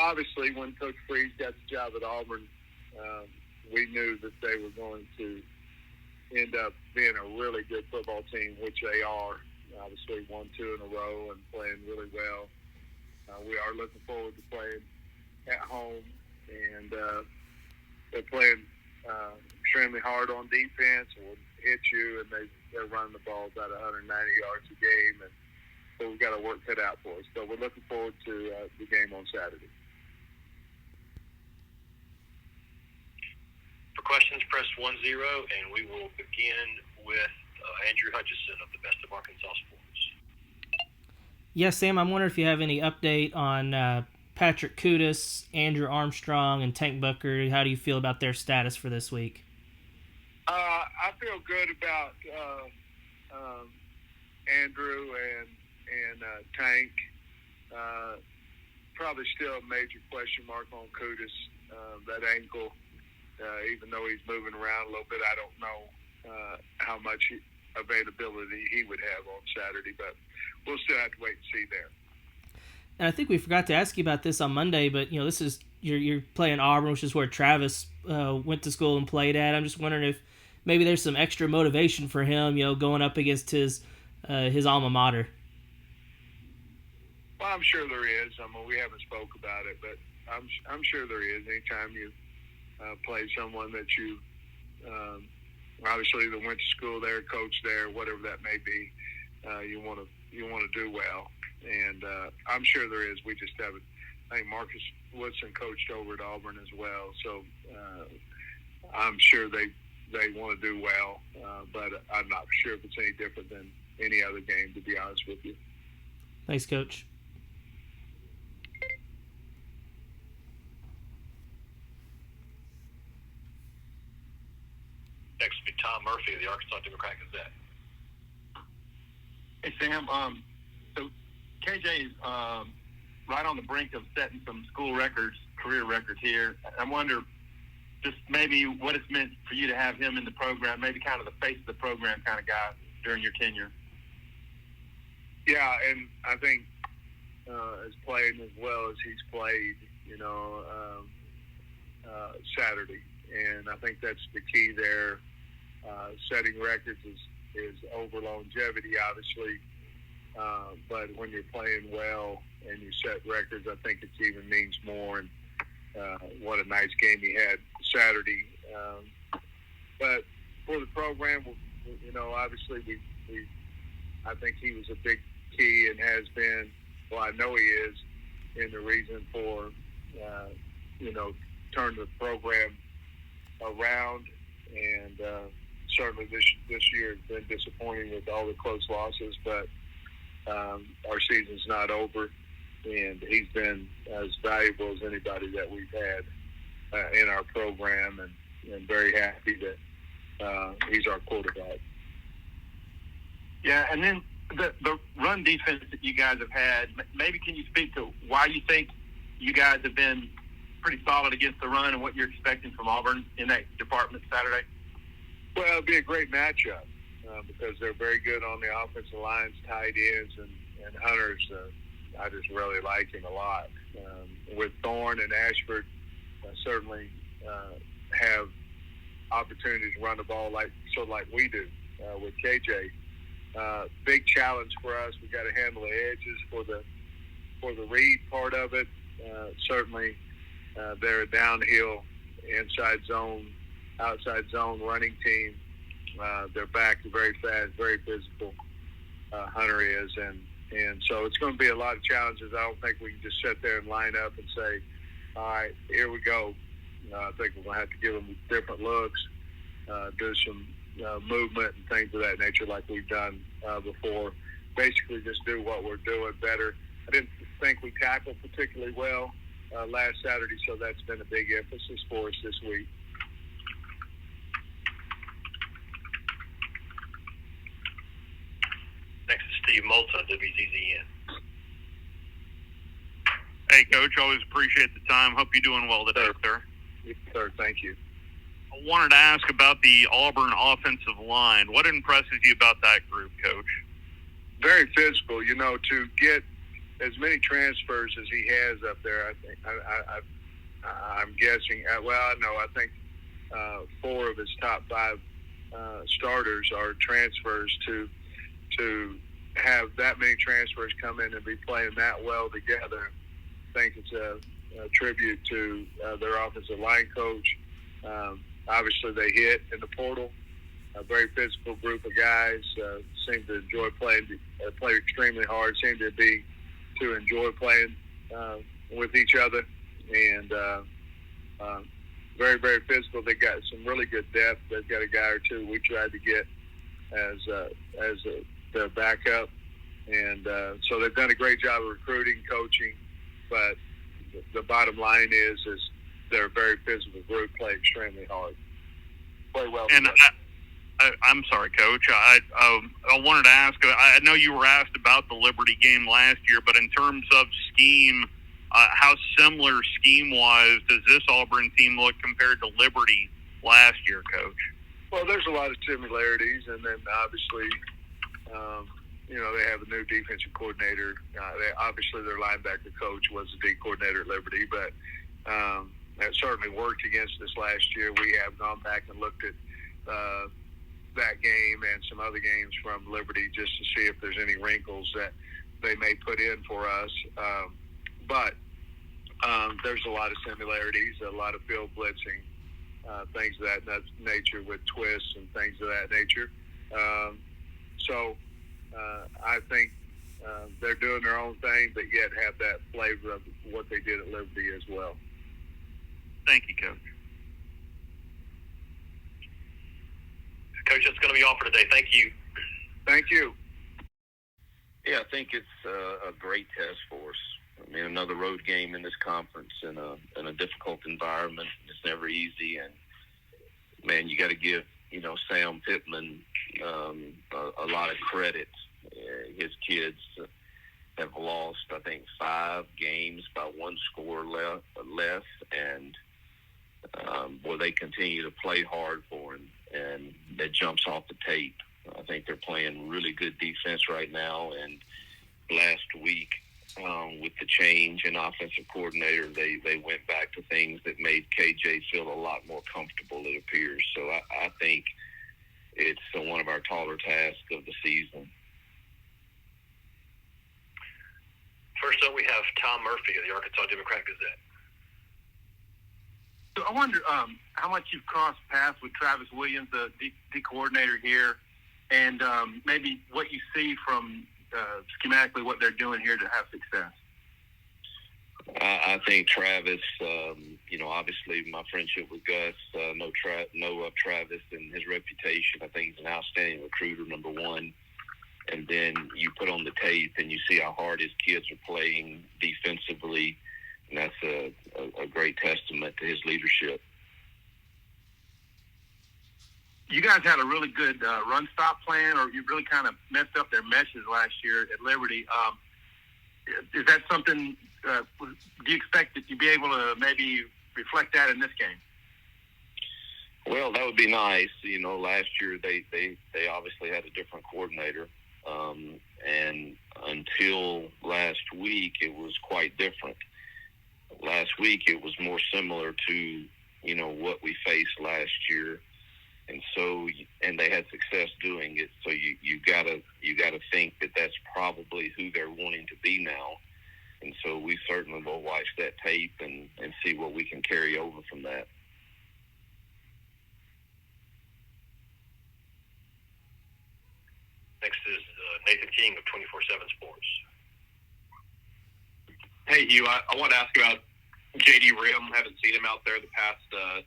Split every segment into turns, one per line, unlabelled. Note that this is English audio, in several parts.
obviously, when Coach Freeze got the job at Auburn, we knew that they were going to end up being a really good football team, which they are. Obviously, 1-2 in a row and playing really well. We are looking forward to playing at home, and they're playing extremely hard on defense. Will hit you, and they're running the ball about 190 yards a game, and so we've got to work that out for us. So we're looking forward to the game on Saturday.
For questions, press 10, and we will begin with Andrew Hutchison of the Best of Arkansas Sports.
Yes, Sam, I'm wondering if you have any update on Patrick Kudus, Andrew Armstrong, and Tank Booker. How do you feel about their status for this week?
I feel good about Andrew and Tank. Probably still a major question mark on Kudus, that ankle. Even though he's moving around a little bit, I don't know how much availability he would have on Saturday, but we'll still have to wait and see there.
And I think we forgot to ask you about this on Monday, but this is you're playing Auburn, which is where Travis went to school and played at. I'm just wondering if maybe there's some extra motivation for him, going up against his alma mater.
Well, I'm sure there is. We haven't spoke about it, but I'm sure there is. Anytime you play someone that you obviously that went to school there, coach there, whatever that may be, you want to do well, and I'm sure there is. We just haven't. I think Marcus Woodson coached over at Auburn as well, so I'm sure they want to do well, but I'm not sure if it's any different than any other game, to be honest with you.
Thanks, Coach.
Next will be Tom Murphy of the Arkansas Democrat-Gazette.
Hey, Sam. So KJ is right on the brink of setting some school records, career records here. I wonder just maybe what it's meant for you to have him in the program, maybe kind of the face of the program kind of guy during your tenure.
Yeah, and I think as playing as well as he's played, Saturday, and I think that's the key there. Setting records is over longevity, obviously, but when you're playing well and you set records, I think it even means more. And what a nice game he had Saturday. But for the program, obviously I think he was a big key and has been. Well, I know he is in the reason for turning the program around, and certainly this year has been disappointing with all the close losses, but our season's not over, and he's been as valuable as anybody that we've had in our program, and very happy that he's our quarterback.
Yeah, and then the run defense that you guys have had, maybe can you speak to why you think you guys have been pretty solid against the run and what you're expecting from Auburn in that department Saturday?
Well, it'll be a great matchup because they're very good on the offensive lines, tight ends, and Hunter's. I just really like him a lot. With Thorne and Ashford, certainly have opportunities to run the ball like we do with KJ. Big challenge for us. We got to handle the edges for the read part of it. Certainly, they're a downhill, inside zone, outside zone running team. Their backs are very fast, very physical. Hunter is, and so it's going to be a lot of challenges. I don't think we can just sit there and line up and say, all right, here we go. I think we're going to have to give them different looks, do some movement and things of that nature like we've done before. Basically just do what we're doing better. I didn't think we tackled particularly well last Saturday, so that's been a big emphasis for us this week.
Next is Steve Moulton of WZZN.
Hey, Coach, always appreciate the time. Hope you're doing well today, sir.
Yes, sir. Thank you.
I wanted to ask about the Auburn offensive line. What impresses you about that group, Coach?
Very physical. To get as many transfers as he has up there. I think I'm guessing. I think 4 of his top 5 starters are transfers. To have that many transfers come in and be playing that well together, I think it's a tribute to their offensive line coach. Obviously, they hit in the portal. A very physical group of guys. Seem to enjoy playing. Play extremely hard. Seem to enjoy playing with each other, and very, very physical. They got some really good depth. They've got a guy or two we tried to get as their backup, and so they've done a great job of recruiting, coaching. But the bottom line is they're a very physical group. Play extremely hard. Play well.
And I'm sorry, Coach. I wanted to ask. I know you were asked about the Liberty game last year, but in terms of scheme, how similar scheme-wise does this Auburn team look compared to Liberty last year, Coach?
Well, there's a lot of similarities, and then obviously, they have a new defensive coordinator. Obviously, their linebacker coach was the D coordinator at Liberty, but that certainly worked against us last year. We have gone back and looked at that game and some other games from Liberty just to see if there's any wrinkles that they may put in for us. But there's a lot of similarities, a lot of field blitzing, things of that nature with twists and things of that nature. So I think they're doing their own thing, but yet have that flavor of what they did at Liberty as well.
Thank you, Coach.
Coach, that's going to be all for today. Thank you.
Thank you.
Yeah, I think it's a great test for us. I mean, another road game in this conference in a difficult environment. It's never easy, and man, you got to give Sam Pittman a lot of credit. His kids have lost, I think, 5 games by 1 score less, and they continue to play hard for him, and that jumps off the tape. I think they're playing really good defense right now, and last week with the change in offensive coordinator, they went back to things that made KJ feel a lot more comfortable, it appears. So I think it's one of our taller tasks of the season.
First up, we have Tom Murphy of the Arkansas Democrat-Gazette.
So I wonder how much you've crossed paths with Travis Williams, the D coordinator here, and maybe what you see from schematically what they're doing here to have success.
I think Travis, obviously my friendship with Gus, know of Travis and his reputation. I think he's an outstanding recruiter, number one. And then you put on the tape and you see how hard his kids are playing defensively, and that's a great testament to his leadership.
You guys had a really good run-stop plan, or you really kind of messed up their meshes last year at Liberty. Is that something do you expect that you'd be able to maybe reflect that in this game?
Well, that would be nice. Last year they obviously had a different coordinator. And until last week, it was quite different. Last week, it was more similar to, what we faced last year. And they had success doing it. So you gotta think that that's probably who they're wanting to be now. And so we certainly will watch that tape and see what we can carry over from that.
Next is Nathan King of 24/7 Sports.
Hey, Hugh, I want to ask about J.D. Rim. Haven't seen him out there the past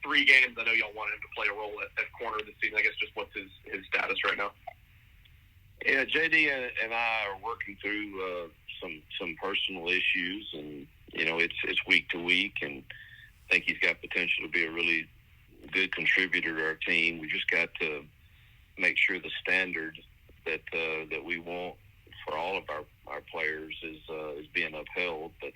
3 games. I know y'all wanted him to play a role at corner this season. I guess just what's his status right now?
Yeah, J.D. and I are working through some personal issues, and it's week to week, and I think he's got potential to be a really good contributor to our team. We just got to make sure the standard that we want for all of our players is being upheld. But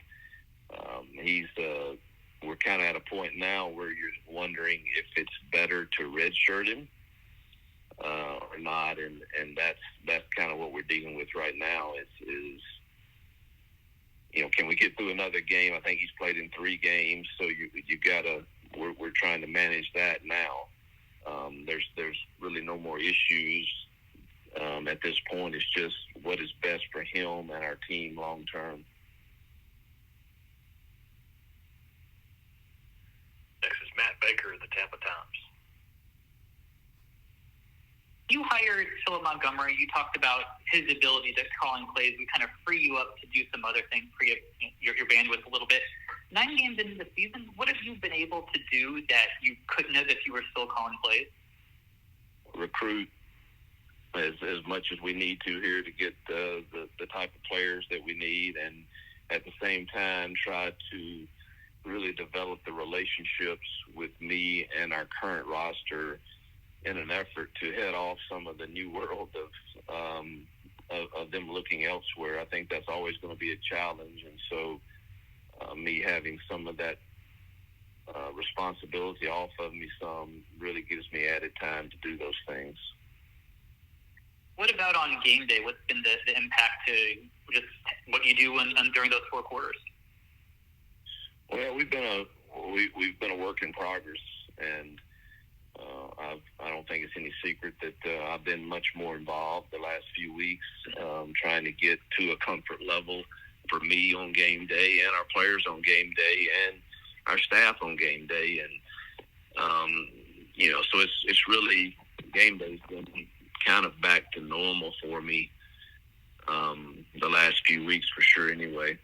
we're kind of at a point now where you're wondering if it's better to redshirt him or not, and that's kind of what we're dealing with right now. Is can we get through another game? I think he's played in 3 games, so you gotta. We're trying to manage that now. There's really no more issues at this point. It's just what is best for him and our team long term.
Next is Matt Baker of the Tampa Times.
You hired Philip Montgomery. You talked about his ability to calling plays. We kind of free you up to do some other things, free up your bandwidth a little bit. 9 games into the season, what have you been able to do that you couldn't have if you were still calling plays?
Recruit as much as we need to here to get the type of players that we need, and at the same time try to really develop the relationships with me and our current roster in an effort to head off some of the new world of them looking elsewhere. I think that's always going to be a challenge, and so me having some of that responsibility off of me some really gives me added time to do those things.
What about on game day? What's been the impact to just what you do during those 4 quarters?
Well, we've been a work in progress, and I don't think it's any secret that I've been much more involved the last few weeks, trying to get to a comfort level for me on game day and our players on game day and our staff on game day. And, so it's really game day's been kind of back to normal for me the last few weeks for sure anyway.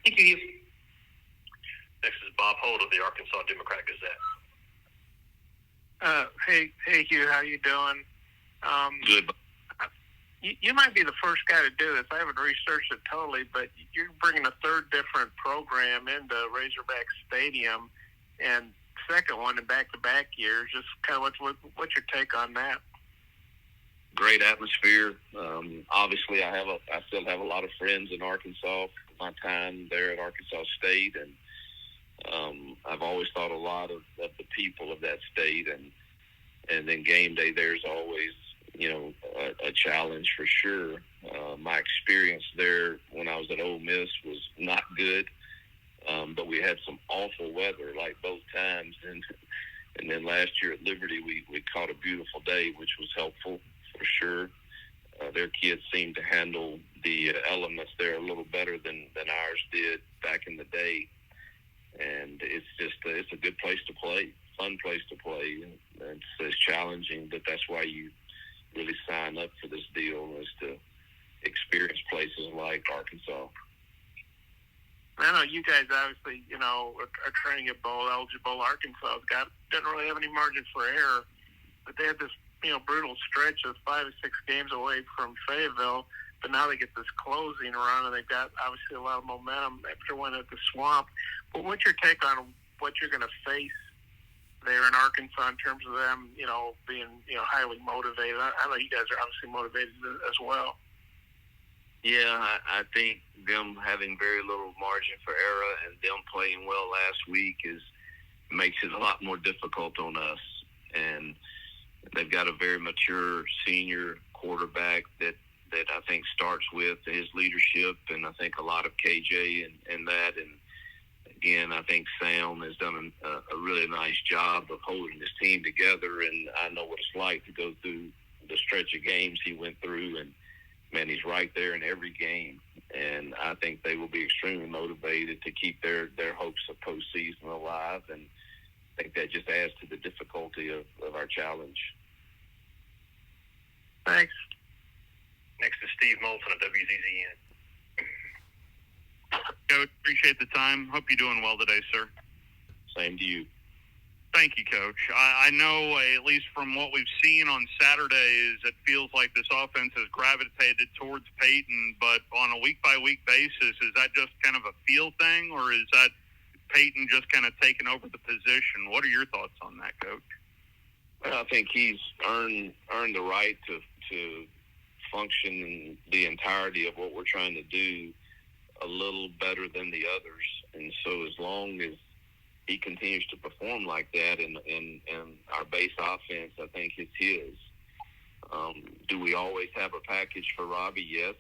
Thank you.
Next is Bob Holt of the Arkansas Democrat-Gazette.
Hey, Hugh, how you doing?
Good.
You might be the first guy to do this. I haven't researched it totally, but you're bringing a 3rd different program into Razorback Stadium, and second one in back-to-back years. Just kind of what's your take on that?
Great atmosphere. Obviously, I still have a lot of friends in Arkansas from my time there at Arkansas State, and I've always thought a lot of the people of that state, and then game day there's always a challenge for sure. My experience there when I was at Ole Miss was not good, but we had some awful weather like both times, and then last year at Liberty we caught a beautiful day, which was helpful for sure. Their kids seemed to handle the elements there a little better than ours did back in the day. And it's a good place to play, fun place to play. And it's challenging, but that's why you really sign up for this deal, is to experience places like Arkansas.
I know you guys obviously, are trying to get bowl eligible. Arkansas doesn't really have any margin for error, but they had this, brutal stretch of 5 or 6 games away from Fayetteville. But now they get this closing run, and they've got obviously a lot of momentum after winning at the Swamp. But what's your take on what you're going to face there in Arkansas in terms of them, being, highly motivated? I know you guys are obviously motivated as well.
Yeah, I think them having very little margin for error and them playing well last week makes it a lot more difficult on us. And they've got a very mature senior quarterback that I think starts with his leadership, and I think a lot of KJ and that. And again, I think Sam has done a really nice job of holding his team together, and I know what it's like to go through the stretch of games he went through, and man, he's right there in every game. And I think they will be extremely motivated to keep their hopes of postseason alive, and I think that just adds to the difficulty of our challenge.
Thanks.
Next is Steve Moulton of WZZN.
Coach, appreciate the time. Hope you're doing well today, sir.
Same to you.
Thank you, Coach. I know, at least from what we've seen on Saturdays, it feels like this offense has gravitated towards Peyton, but on a week-by-week basis, is that just kind of a feel thing, or is that Peyton just kind of taking over the position? What are your thoughts on that, Coach?
Well, I think he's earned the right to function in the entirety of what we're trying to do a little better than the others. And so as long as he continues to perform like that and our base offense, I think it's his. Do we always have a package for Robbie? Yes.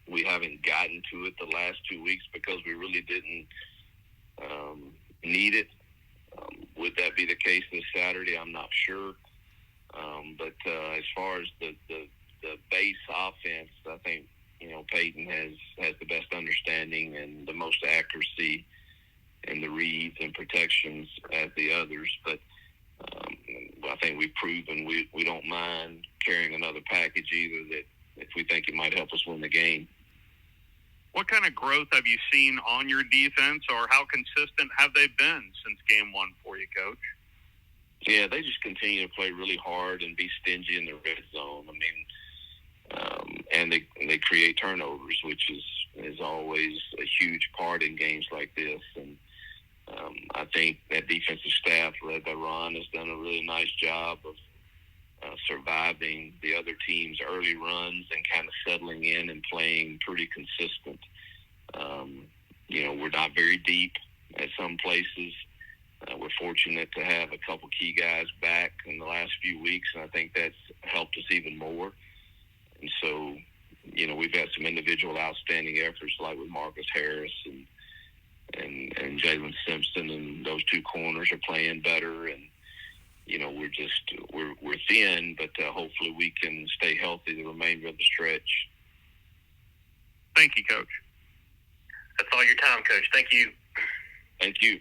we haven't gotten to it the last 2 weeks because we really didn't need it. Would that be the case this Saturday? I'm not sure. But as far as the base offense, I think, Peyton has the best understanding and the most accuracy in the reads and protections as the others. But I think we've proven we don't mind carrying another package either, that if we think it might help us win the game.
What kind of growth have you seen on your defense, or how consistent have they been since game one for you, Coach?
Yeah, they just continue to play really hard and be stingy in the red zone. I mean, and they create turnovers, which is always a huge part in games like this. And I think that defensive staff, led by Ron, has done a really nice job of surviving the other team's early runs and kind of settling in and playing pretty consistent. We're not very deep at some places. We're fortunate to have a couple key guys back in the last few weeks, and I think that's helped us even more. And so, we've had some individual outstanding efforts, like with Marcus Harris and Jalen Simpson, and those two corners are playing better. And we're thin, but hopefully we can stay healthy the remainder of the stretch.
Thank you, Coach.
That's all your time, Coach. Thank you.
Thank you.